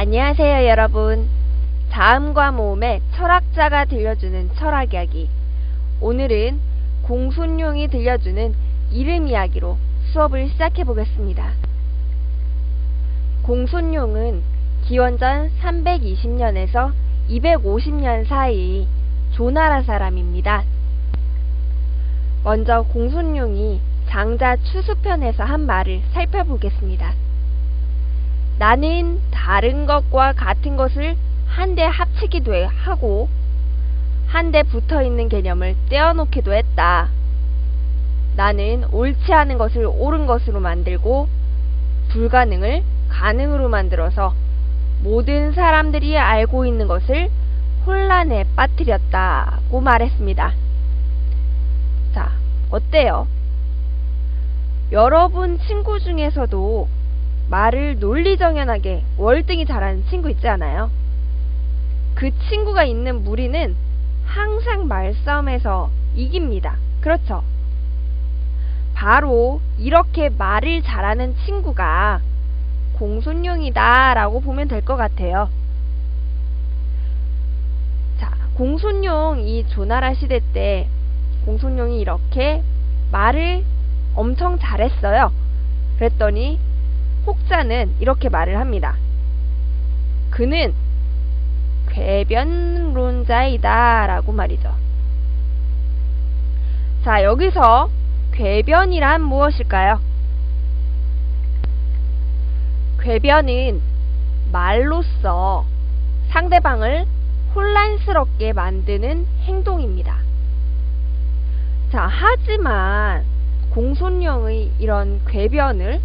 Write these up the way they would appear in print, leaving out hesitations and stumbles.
안녕하세요 여러분. 자음과 모음의 철학자가 들려주는 철학 이야기. 오늘은 공손룡이 들려주는 이름 이야기로 수업을 시작해 보겠습니다. 공손룡은 기원전 320년에서 250년 사이 조나라 사람입니다. 먼저 공손룡이 장자 추수편에서 한 말을 살펴보겠습니다. 나는 다른 것과 같은 것을 한데 합치기도 하고 한데 붙어있는 개념을 떼어놓기도 했다. 나는 옳지 않은 것을 옳은 것으로 만들고 불가능을 가능으로 만들어서 모든 사람들이 알고 있는 것을 혼란에 빠뜨렸다고 말했습니다. 자, 어때요? 여러분 친구 중에서도 말을 논리정연하게 월등히 잘하는 친구 있지 않아요? 그 친구가 있는 무리는 항상 말싸움에서 이깁니다. 그렇죠? 바로 이렇게 말을 잘하는 친구가 공손룡이다 라고 보면 될 것 같아요. 자, 공손룡 이 조나라 시대 때 공손룡이 이렇게 말을 엄청 잘했어요. 그랬더니 혹자는 이렇게 말을 합니다. 그는 궤변론자이다 라고 말이죠. 자, 여기서 궤변이란 무엇일까요? 궤변은 말로써 상대방을 혼란스럽게 만드는 행동입니다. 자, 하지만 공손룡의 이런 궤변을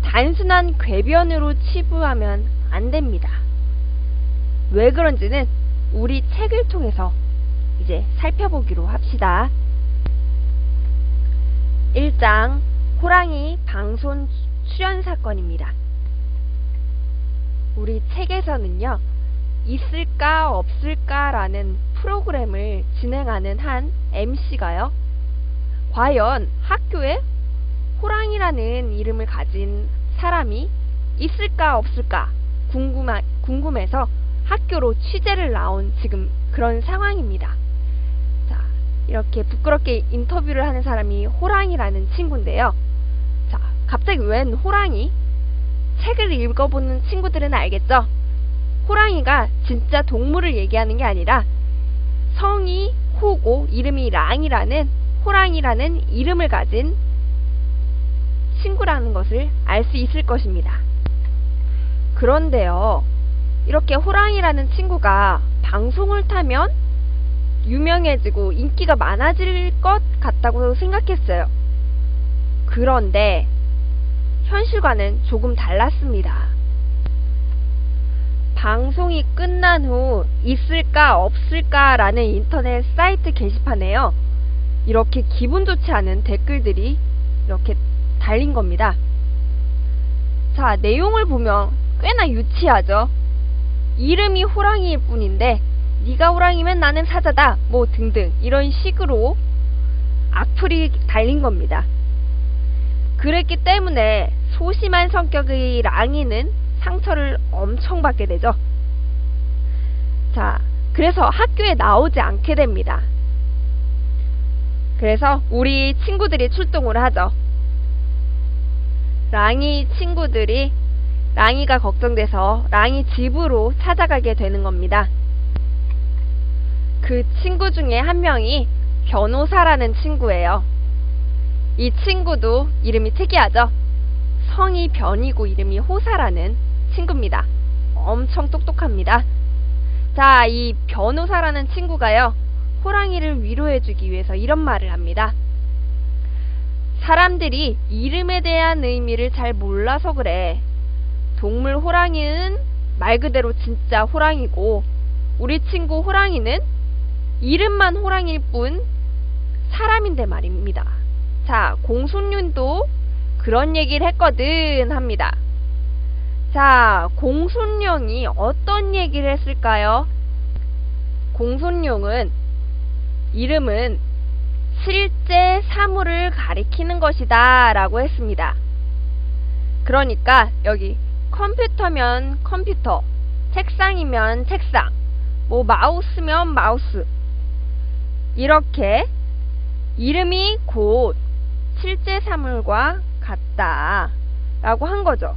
단순한 궤변으로 치부하면 안 됩니다. 왜 그런지는 우리 책을 통해서 이제 살펴보기로 합시다. 1장 호랑이 방송 출연 사건입니다. 우리 책에서는요, 있을까 없을까 라는 프로그램을 진행하는 한 MC가요, 과연 학교에 호랑이라는 이름을 가진 사람이 있을까 없을까 궁금해서 학교로 취재를 나온 지금 그런 상황입니다. 자, 이렇게 부끄럽게 인터뷰를 하는 사람이 호랑이라는 친구인데요. 자, 갑자기 웬 호랑이? 책을 읽어보는 친구들은 알겠죠? 호랑이가 진짜 동물을 얘기하는 게 아니라 성이 호고 이름이 랑이라는 호랑이라는 이름을 가진 친구라는 것을 알 수 있을 것입니다. 그런데요, 이렇게 호랑이라는 친구가 방송을 타면 유명해지고 인기가 많아질 것 같다고 생각했어요. 그런데 현실과는 조금 달랐습니다. 방송이 끝난 후 있을까 없을까 라는 인터넷 사이트 게시판에요, 이렇게 기분 좋지 않은 댓글들이 이렇게 달린 겁니다. 자, 내용을 보면 꽤나 유치하죠. 이름이 호랑이일 뿐인데 네가 호랑이면 나는 사자다 뭐 등등 이런 식으로 악플이 달린 겁니다. 그랬기 때문에 소심한 성격의 랑이는 상처를 엄청 받게 되죠. 자, 그래서 학교에 나오지 않게 됩니다. 그래서 우리 친구들이 출동을 하죠. 랑이 친구들이 랑이가 걱정돼서 랑이 집으로 찾아가게 되는 겁니다. 그 친구 중에 한 명이 변호사라는 친구예요. 이 친구도 이름이 특이하죠. 성이 변이고 이름이 호사라는 친구입니다. 엄청 똑똑합니다. 자, 이 변호사라는 친구가요, 호랑이를 위로해주기 위해서 이런 말을 합니다. 사람들이 이름에 대한 의미를 잘 몰라서 그래. 동물 호랑이는 말 그대로 진짜 호랑이고 우리 친구 호랑이는 이름만 호랑이일 뿐 사람인데 말입니다. 자, 공손룡도 그런 얘기를 했거든 합니다. 자, 공손룡이 어떤 얘기를 했을까요? 공손룡은 이름은 실제 사물을 가리키는 것이다 라고 했습니다. 그러니까 여기 컴퓨터면 컴퓨터, 책상이면 책상, 뭐 마우스면 마우스. 이렇게 이름이 곧 실제 사물과 같다 라고 한 거죠.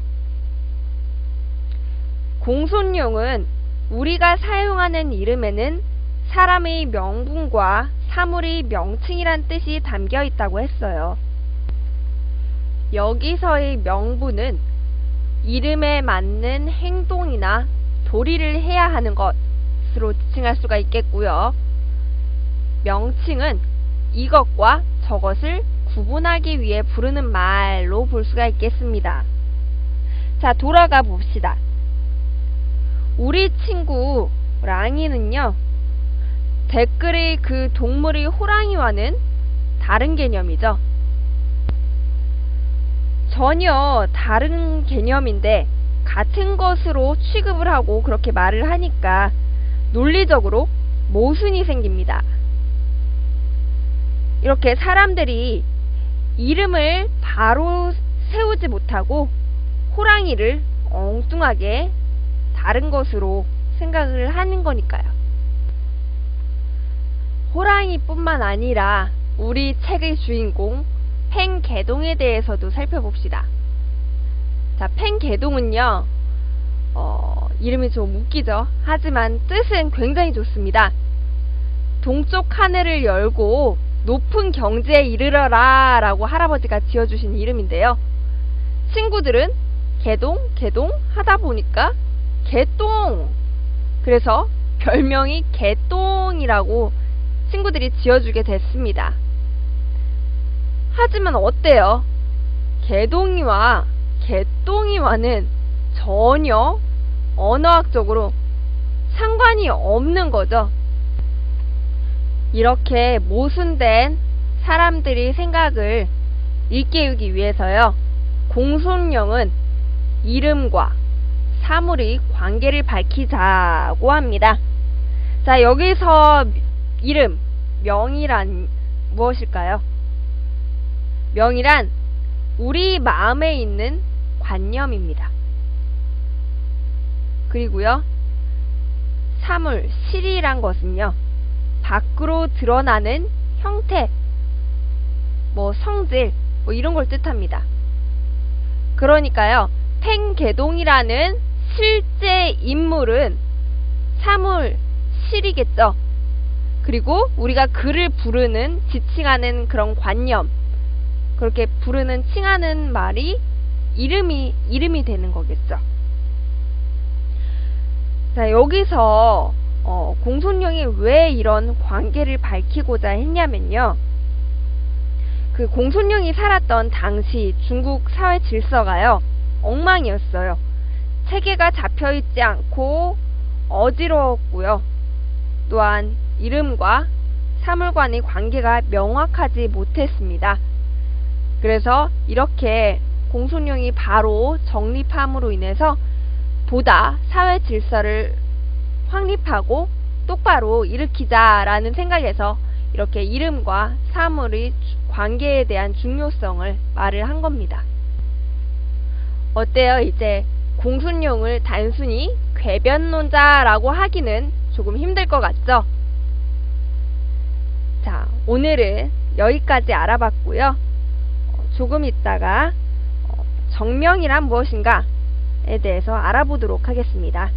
공손용은 우리가 사용하는 이름에는 사람의 명분과 사물의 명칭이란 뜻이 담겨 있다고 했어요. 여기서의 명분은 이름에 맞는 행동이나 도리를 해야 하는 것으로 지칭할 수가 있겠고요. 명칭은 이것과 저것을 구분하기 위해 부르는 말로 볼 수가 있겠습니다. 자, 돌아가 봅시다. 우리 친구 랑이는요, 댓글의 그 동물의 호랑이와는 다른 개념이죠. 전혀 다른 개념인데 같은 것으로 취급을 하고 그렇게 말을 하니까 논리적으로 모순이 생깁니다. 이렇게 사람들이 이름을 바로 세우지 못하고 호랑이를 엉뚱하게 다른 것으로 생각을 하는 거니까요. 호랑이뿐만 아니라 우리 책의 주인공 팽개동에 대해서도 살펴봅시다. 자, 팽개동은요, 이름이 좀 웃기죠? 하지만 뜻은 굉장히 좋습니다. 동쪽 하늘을 열고 높은 경지에 이르러라 라고 할아버지가 지어주신 이름인데요. 친구들은 개동, 개동 하다 보니까 개똥! 그래서 별명이 개똥이라고 친구들이 지어주게 됐습니다. 하지만 어때요? 개동이와 개똥이와는 전혀 언어학적으로 상관이 없는 거죠. 이렇게 모순된 사람들이 생각을 일깨우기 위해서요, 공손령은 이름과 사물의 관계를 밝히자고 합니다. 자, 여기서 이름, 명이란 무엇일까요? 명이란 우리 마음에 있는 관념입니다. 그리고요, 사물, 실이란 것은요, 밖으로 드러나는 형태, 뭐 성질, 뭐 이런 걸 뜻합니다. 그러니까요, 팽개동이라는 실제 인물은 사물, 실이겠죠. 그리고 우리가 그를 부르는, 지칭하는 그런 관념, 그렇게 부르는, 칭하는 말이 이름이 되는 거겠죠. 자, 여기서 공손령이 왜 이런 관계를 밝히고자 했냐면요, 그 공손령이 살았던 당시 중국 사회 질서가요, 엉망이었어요. 체계가 잡혀있지 않고 어지러웠고요. 또한 이름과 사물 간의 관계가 명확하지 못했습니다. 그래서 이렇게 공손령이 바로 정립함으로 인해서 보다 사회 질서를 확립하고 똑바로 일으키자라는 생각에서 이렇게 이름과 사물의 관계에 대한 중요성을 말을 한 겁니다. 어때요? 이제 공손령을 단순히 궤변론자라고 하기는 조금 힘들 것 같죠? 자, 오늘은 여기까지 알아봤고요. 조금 있다가 정명이란 무엇인가에 대해서 알아보도록 하겠습니다.